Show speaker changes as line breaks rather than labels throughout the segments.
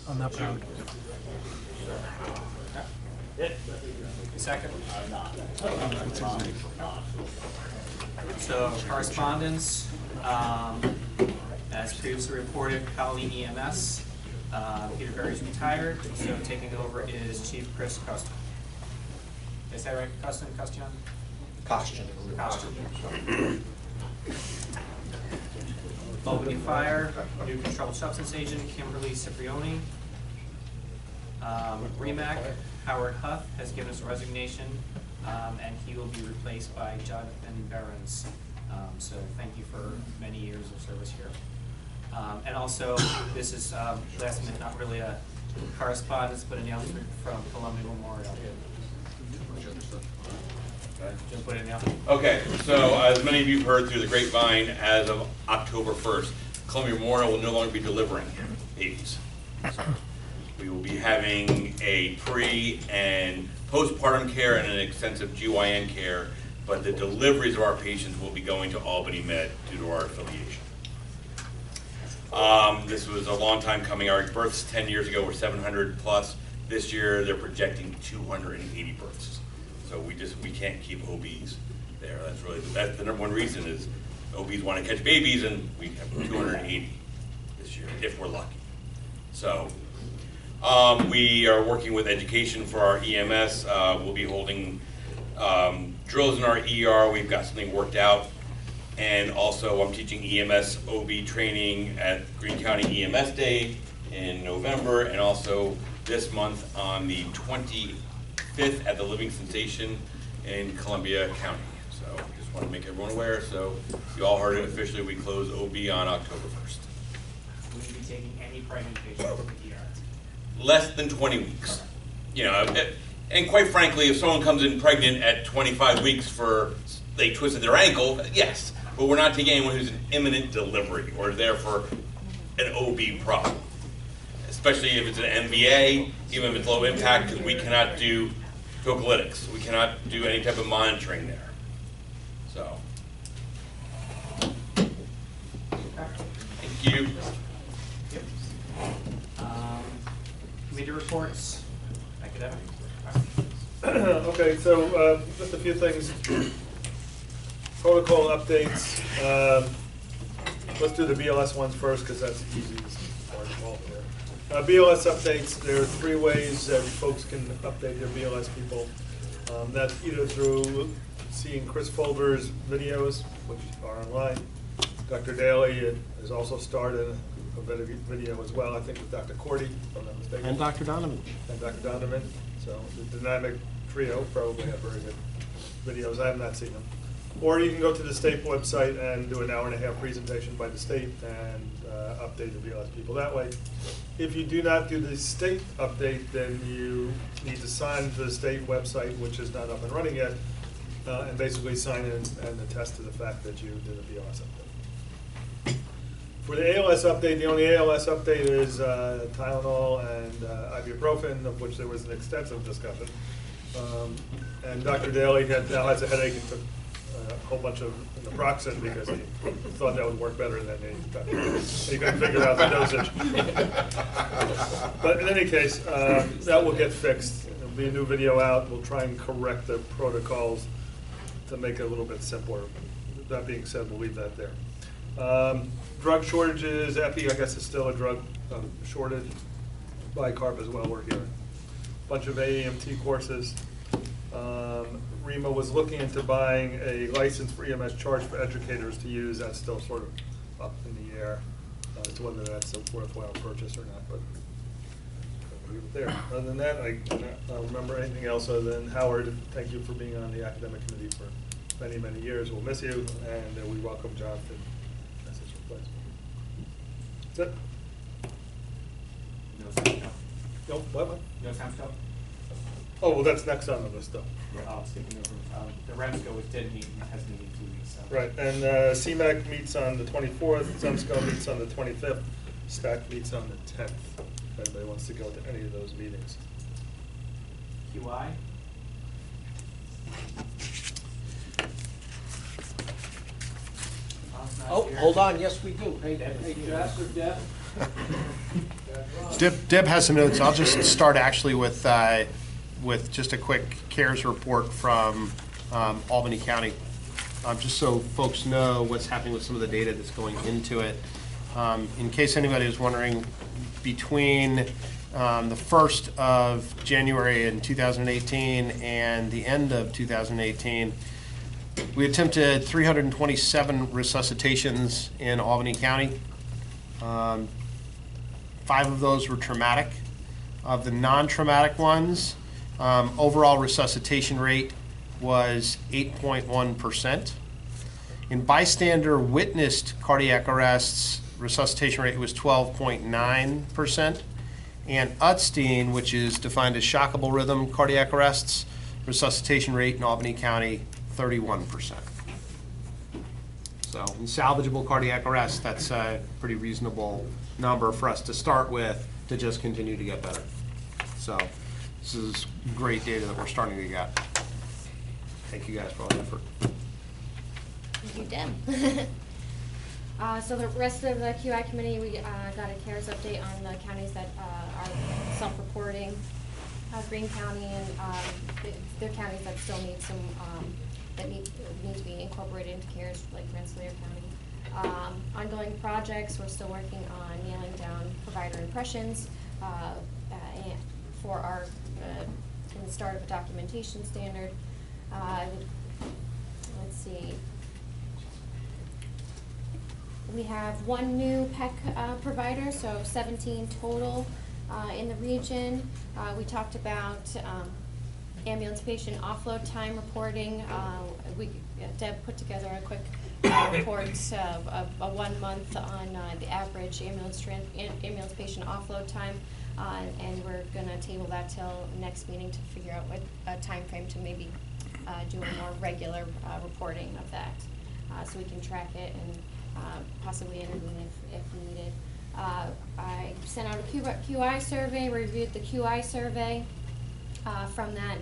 I'm not proud.
Second. So correspondence, as previously reported, Colleen EMS, Peter Berry's retired, so taking over is Chief Chris Custon. Is that right, Custon? Albany Fire, new controlled substance agent, Kimberly Cipriani. Remac, Howard Huff has given us a resignation, and he will be replaced by Jonathan Behrens. So thank you for many years of service here. And also, this is last minute, not really a correspondence, but an announcement from Columbia Memorial. Just put it in there.
Okay, so as many of you have heard through the grapevine, as of October 1st, Columbia Memorial will no longer be delivering babies. So we will be having a pre- and postpartum care and an extensive GYN care, but the deliveries of our patients will be going to Albany Med due to our affiliation. This was a long time coming. Our births 10 years ago were 700 plus. This year they're projecting 280 births. So we can't keep OBs there. That's the number one reason is OBs want to catch babies, and we have 280 this year if we're lucky. So we are working with education for our EMS. We'll be holding drills in our ER. We've got something worked out. And also I'm teaching EMS OB training at Greene County EMS Day in November, and also this month on the 25th at the Livingston Station in Columbia County. So just want to make everyone aware. So you all heard it officially. We close OB on October 1st.
Will you be taking any pregnant patients to the ER?
Less than 20 weeks. You know, and quite frankly, if someone comes in pregnant at 25 weeks for they twisted their ankle, yes. But we're not taking anyone who's an imminent delivery or there for an OB problem. Especially if it's an MVA, even if it's low impact, because we cannot do tocolytics. We cannot do any type of monitoring there. So, thank you.
Yep. Committee reports, academic.
Okay, so just a few things. Protocol updates. Let's do the BLS ones first because that's the easiest part of all here. BLS updates, there are 3 ways that folks can update their BLS people. That's either through seeing Chris Fulber's videos, which are online. Dr. Daly has also started a video as well, I think with Dr. Cordy, if I'm not mistaken.
And Dr. Donovan.
And Dr. Donovan. So the dynamic trio probably have very good videos. I have not seen them. Or you can go to the state website and do an hour-and-a-half presentation by the state and update the BLS people that way. If you do not do the state update, then you need to sign to the state website, which is not up and running yet, and basically sign in and attest to the fact that you did a BLS update. For the ALS update, the only ALS update is Tylenol and ibuprofen, of which there was an extensive discussion. And Dr. Daly now has a headache and took a whole bunch of naproxen because he thought that would work better than he couldn't figure out the dosage. But in any case, that will get fixed. There'll be a new video out. We'll try and correct the protocols to make it a little bit simpler. That being said, we'll leave that there. Drug shortages, epi, I guess, is still a drug shortage. Bicarb as well, we're hearing. Bunch of AEMT courses. REMA was looking into buying a license for EMS charge for educators to use. That's still sort of up in the air as to whether that's a worthwhile purchase or not. But I'll leave it there. Other than that, I don't remember anything else other than Howard, thank you for being on the academic committee for many, many years. We'll miss you, and we welcome Jonathan as his replacement. That's it.
No time scope.
No, what?
No time scope.
Oh, well, that's next on the list, though.
Skipping over. The REMSCO was did meet and has meeting 2 weeks. So.
Right, and CMAC meets on the 24th, ZEMSCO meets on the 25th, STAC meets on the 10th, if anybody wants to go to any of those meetings.
QI.
Oh, hold on, yes we do. Hey,
Deb is
hey,
here.
Jess or Deb, Deb has some notes. I'll just start actually with just a quick CARES report from Albany County, just so folks know what's happening with some of the data that's going into it. In case anybody is wondering, between the 1st of January in 2018 and the end of 2018, we attempted 327 resuscitations in Albany County. 5 of those were traumatic. Of the non-traumatic ones, overall resuscitation rate was 8.1%. In bystander witnessed cardiac arrests, resuscitation rate was 12.9%. And Utstein, which is defined as shockable rhythm cardiac arrests, resuscitation rate in Albany County, 31%. So in salvageable cardiac arrest, that's a pretty reasonable number for us to start with to just continue to get better. So this is great data that we're starting to get. Thank you guys for all the effort.
Thank you, Deb. So the rest of the QI committee, we got a CARES update on the counties that are self-reporting. Greene County and there are counties that still need some, that need to be incorporated into CARES, like Rensselaer County. Ongoing projects, we're still working on nailing down provider impressions and for our, in the start of a documentation standard. Let's see. We have 1 new PEC provider, so 17 total in the region. We talked about ambulance patient offload time reporting. Deb put together a quick report of a 1 month on the average ambulance patient offload time, and we're going to table that till next meeting to figure out what time frame to maybe do a more regular reporting of that, so we can track it and possibly intervene if needed. I sent out a QI survey, reviewed the QI survey. From that,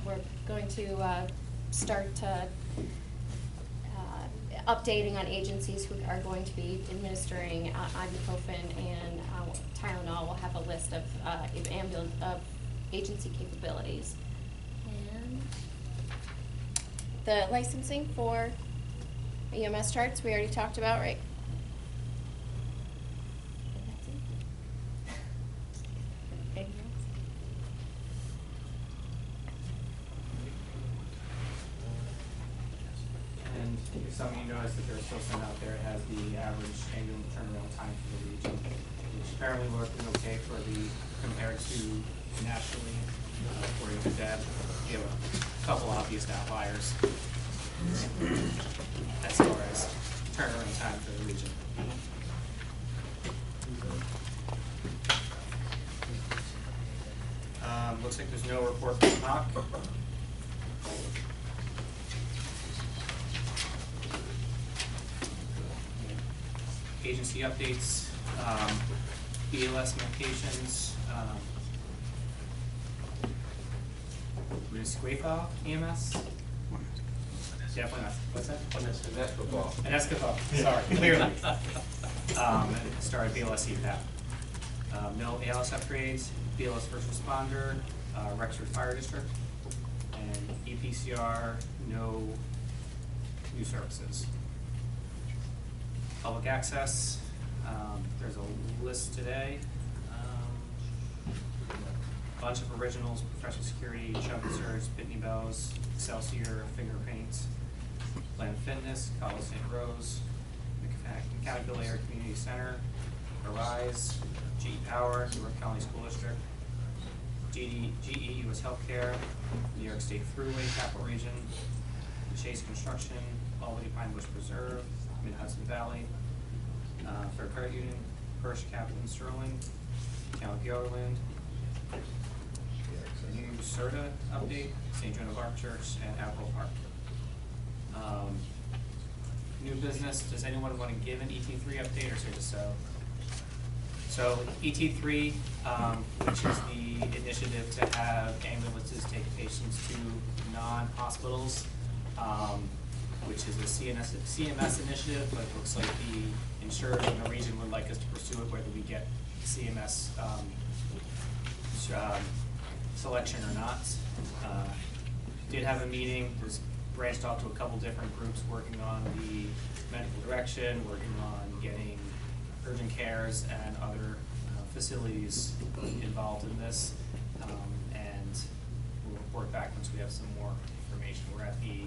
we're going to start updating on agencies who are going to be administering ibuprofen and Tylenol. We'll have a list of agency capabilities. And the licensing for EMS charts we already talked about, right? Anything else?
And if some of you notice that there's still some out there, it has the average ambulance turnaround time for the region, which apparently working okay for the, compared to nationally, according to Deb. We have a couple obvious outliers as far as turnaround time for the region. Looks like there's no report from Remac. Agency updates, BLS medications, Munisquefa EMS. Definitely not. What's that? An Escafol. Sorry, clearly. Started BLS EPAP. No ALS upgrades, BLS First Responder, Rexford Fire District, and EPCR, no new services. Public access, there's a list today. A bunch of originals, Professional Security, Chubb and Surge, Pitney Bowes, Excelsior, Fingerpaints, Planet Fitness, College St. Rose, Mechanical Air Community Center, Arise, GE Power, Newark County School District, GE US Healthcare, New York State Thruway Capital Region, Chase Construction, Albany Pine Bush Preserve, Mid-Hudson Valley, Fair Credit Union, Hirsch Captain Sterling, County Overland, new CERTA update, St. Joan of Arc Church, and Apple Park. New business, does anyone want to give an ET3 update or just so? So ET3, which is the initiative to have ambulances take patients to non-hospitals. which is a CMS initiative, but it looks like the insurers in the region would like us to pursue it, whether we get CMS selection or not. Did have a meeting, was branched off to a couple different groups working on the medical direction, working on getting urgent cares and other facilities involved in this. And we'll report back once we have some more information. We're at the,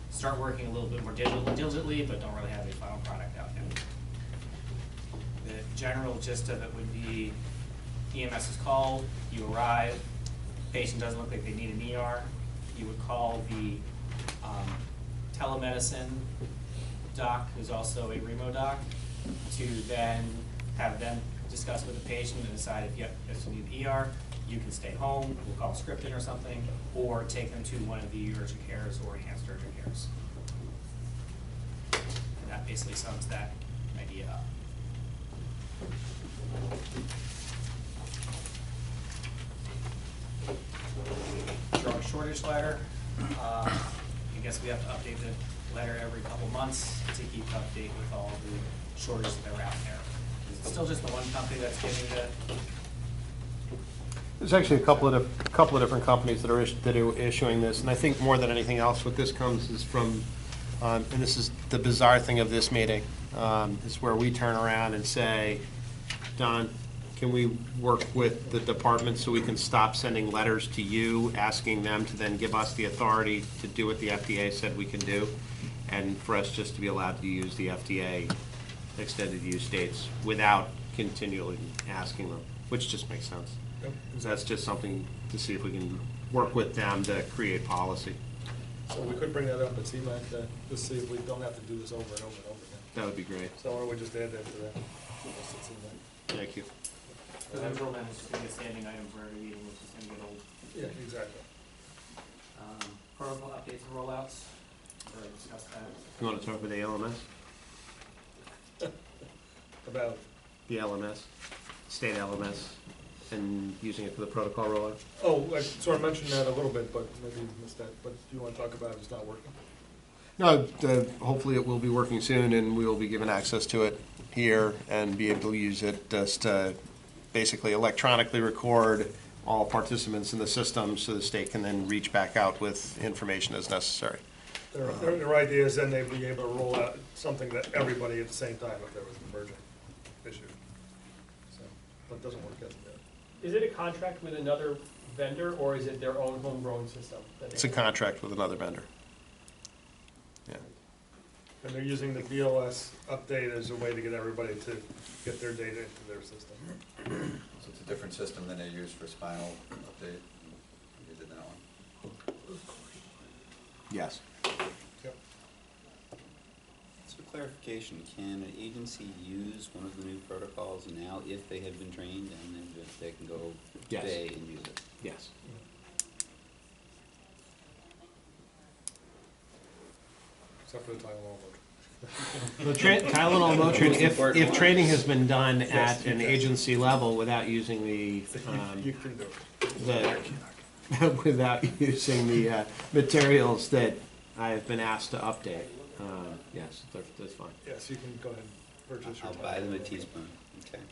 start working a little bit more diligently, but don't really have a final product out yet. The general gist of it would be EMS is called, you arrive, patient doesn't look like they need an ER, you would call the telemedicine doc, who's also a Remo doc, to then have them discuss with the patient and decide if you need the ER, you can stay home, we'll call scripting or something, or take them to one of the urgent cares or enhanced urgent cares. And that basically sums that idea up. Drug shortage letter. I guess we have to update the letter every couple months to keep update with all the shortages that are out there. Is it still just the one company that's giving the?
There's actually a couple of different companies that are issuing this, and I think more than anything else, what this comes is from, and this is the bizarre thing of this meeting, is where we turn around and say, Don, can we work with the department so we can stop sending letters to you, asking them to then give us the authority to do what the FDA said we can do, and for us just to be allowed to use the FDA extended use dates without continually asking them, which just makes sense.
Yep.
So that's just something to see if we can work with them to create policy.
So we could bring that up at CMAC, just see if we don't have to do this over and over and over again.
That would be great.
So why don't we just add that to that? Just at CMAC.
Thank you.
Because until then, it's just gonna be a standing item for every meeting, which is gonna get old.
Yeah, exactly.
Protocol updates and rollouts, already discussed that.
You want to talk about the LMS?
About,
The LMS, state LMS, and using it for the protocol rollout?
oh, I sort of mentioned that a little bit, but maybe you missed that, but do you want to talk about it? It's not working?
No, hopefully it will be working soon, and we will be given access to it here and be able to use it just to basically electronically record all participants in the system so the state can then reach back out with information as necessary.
Their idea is then they'd be able to roll out something to everybody at the same time if there was an emergent issue. So, but it doesn't work as yet.
Is it a contract with another vendor, or is it their own homegrown system?
It's a contract with another vendor. Yeah.
And they're using the BLS update as a way to get everybody to get their data into their system.
So it's a different system than they use for spinal update? You did that one?
Yes.
Yep.
So clarification, can an agency use one of the new protocols now if they have been trained, and then just they can go
Yes.
today and use it?
Yes.
Except for the Tylenol.
The Tylenol Motrin, if training has been done at an agency level without using the,
You can do it.
without using the materials that I have been asked to update, yes, that's fine.
Yes, you can go ahead and purchase your
I'll buy them a
Tylenol.
teaspoon, okay.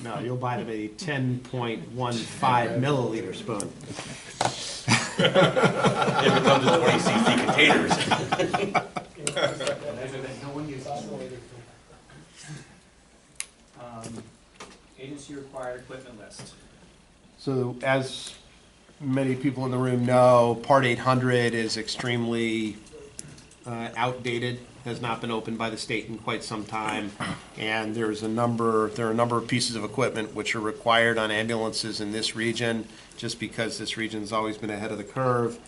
No, you'll buy them a 10.15 milliliter spoon.
If it comes in 20 cc containers.
Measure that no one uses. Agency required equipment list.
So as many people in the room know, Part 800 is extremely outdated, has not been opened by the state in quite some time, and there are a number of pieces of equipment which are required on ambulances in this region, just because this region's always been ahead of the curve.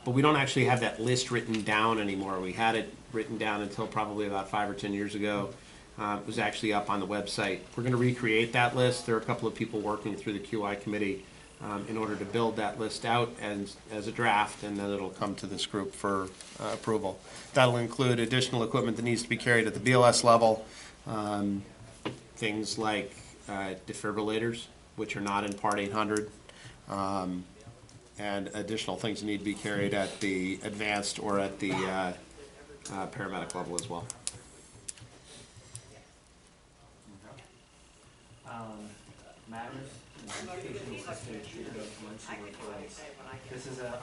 But we don't actually have that list written down anymore. We had it written down until probably about 5 or 10 years ago. It was actually up on the website. We're going to recreate that list. There are a couple of people working through the QI committee in order to build that list out as a draft, and then it'll come to this group for approval. That'll include additional equipment that needs to be carried at the BLS level, things like defibrillators, which are not in Part 800, and additional things that need to be carried at the advanced or at the paramedic level as well.
Matters, education assistant, emergency referrals. This is the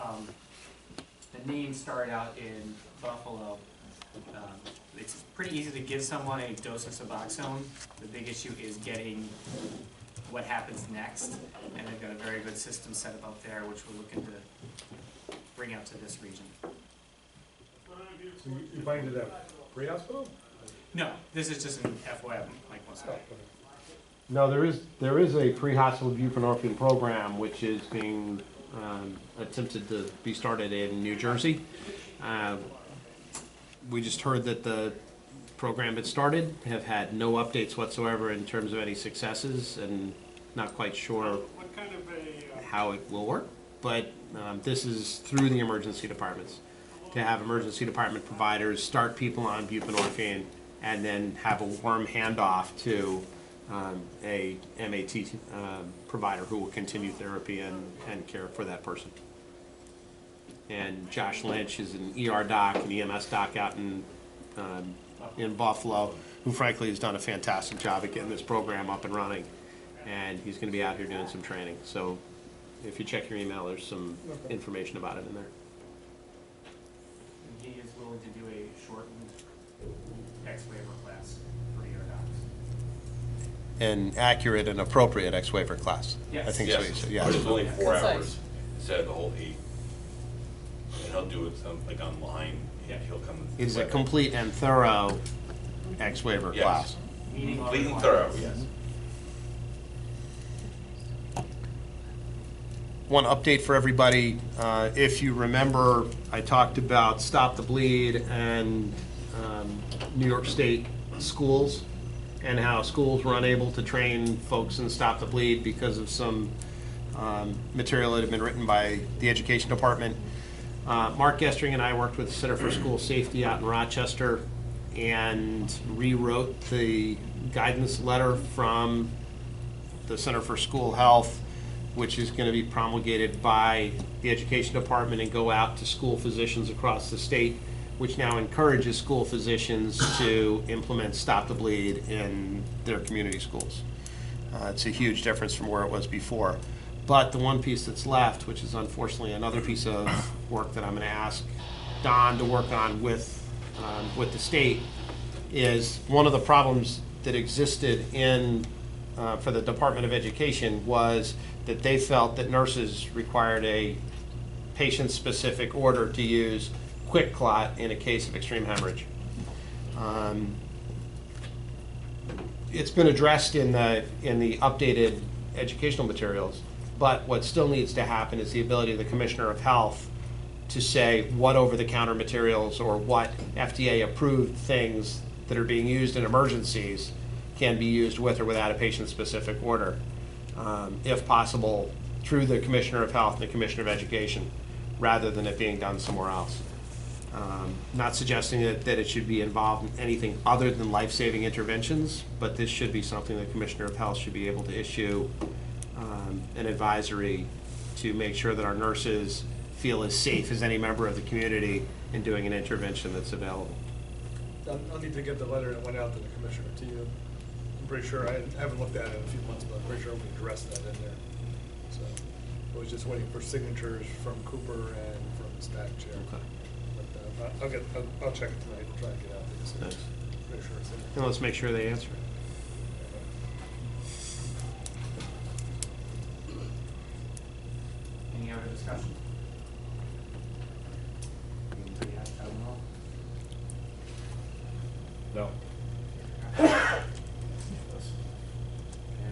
name started out in Buffalo. It's pretty easy to give someone a dose of Suboxone. The big issue is getting what happens next, and they've got a very good system set up out there, which we're looking to bring out to this region.
So you find it at pre-hospital?
No, this is just an FYI, Mike wants to.
No, there is a pre-hospital buprenorphine program which is being attempted to be started in New Jersey. We just heard that the program had started, have had no updates whatsoever in terms of any successes, and not quite sure
What kind of a,
how it will work. But this is through the emergency departments, to have emergency department providers start people on buprenorphine and then have a warm handoff to a MAT provider who will continue therapy and care for that person. And Josh Lynch is an ER doc, an EMS doc out in Buffalo, who frankly has done a fantastic job at getting this program up and running. And he's going to be out here doing some training. So if you check your email, there's some information about it in there.
And he is willing to do a shortened X-waiver class for ER docs.
An accurate and appropriate X-waiver class.
Yes.
I think
Yes.
so. You said,
But
yeah.
it's only 4
Concise.
hours instead of the whole 8. And he'll do it like online.
Yeah.
He'll come.
It is a complete and thorough X-waiver
Yes.
class.
Meeting all
Complete and thorough,
requirements.
yes.
One update for everybody, if you remember, I talked about Stop the Bleed and New York State schools, and how schools were unable to train folks in Stop the Bleed because of some material that had been written by the education department. Mark Gestring and I worked with the Center for School Safety out in Rochester and rewrote the guidance letter from the Center for School Health, which is going to be promulgated by the education department and go out to school physicians across the state, which now encourages school physicians to implement Stop the Bleed in their community schools. It's a huge difference from where it was before. But the one piece that's left, which is unfortunately another piece of work that I'm going to ask Don to work on with the state, is one of the problems that existed in for the Department of Education was that they felt that nurses required a patient-specific order to use quick clot in a case of extreme hemorrhage. It's been addressed in the updated educational materials, but what still needs to happen is the ability of the Commissioner of Health to say what over-the-counter materials or what FDA-approved things that are being used in emergencies can be used with or without a patient-specific order, if possible, through the Commissioner of Health and the Commissioner of Education, rather than it being done somewhere else. Not suggesting that it should be involved in anything other than life-saving interventions, but this should be something the Commissioner of Health should be able to issue an advisory to make sure that our nurses feel as safe as any member of the community in doing an intervention that's available.
I'll need to get the letter that went out to the commissioner to you. I'm pretty sure, I haven't looked at it in a few months, but I'm pretty sure we addressed that in there. So I was just waiting for signatures from Cooper and from the staff chair.
Okay.
But I'll check it tonight and try and get out there. So
Thanks.
pretty sure it's in
And
there.
let's make sure they answer it.
Any other discussion? Anybody have town hall?
No.
And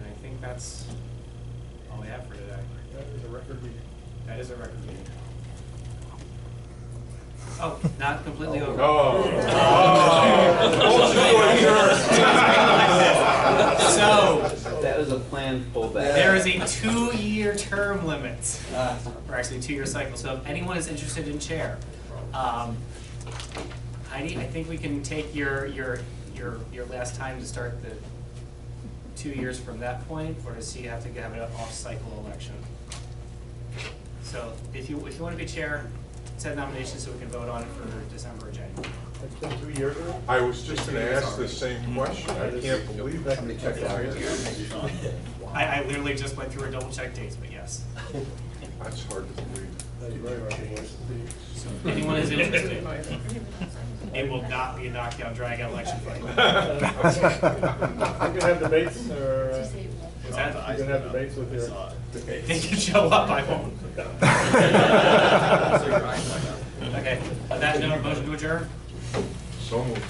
I think that's all we have for today.
That is a record meeting.
That is a record meeting. Oh, not completely over. So,
That was a planned pullback.
there is a 2-year term limit, or actually 2-year cycle, so if anyone is interested in chair, Heidi, I think we can take your last time to start the 2 years from that point, or does he have to have an off-cycle election? So if you want to be chair, set nominations so we can vote on it for December or January.
It's been 2 years ago?
I was just gonna ask the same question. I can't believe that.
I literally just went through a double check dates, but yes.
That's hard to believe.
Thank you very much.
So if anyone is interested, it will not be a knockdown, drag-out election fight.
You can have debates, or,
What's that?
you can have debates with your.
They can show up, I won't. Okay, on that note, motion to adjourn?
So moved.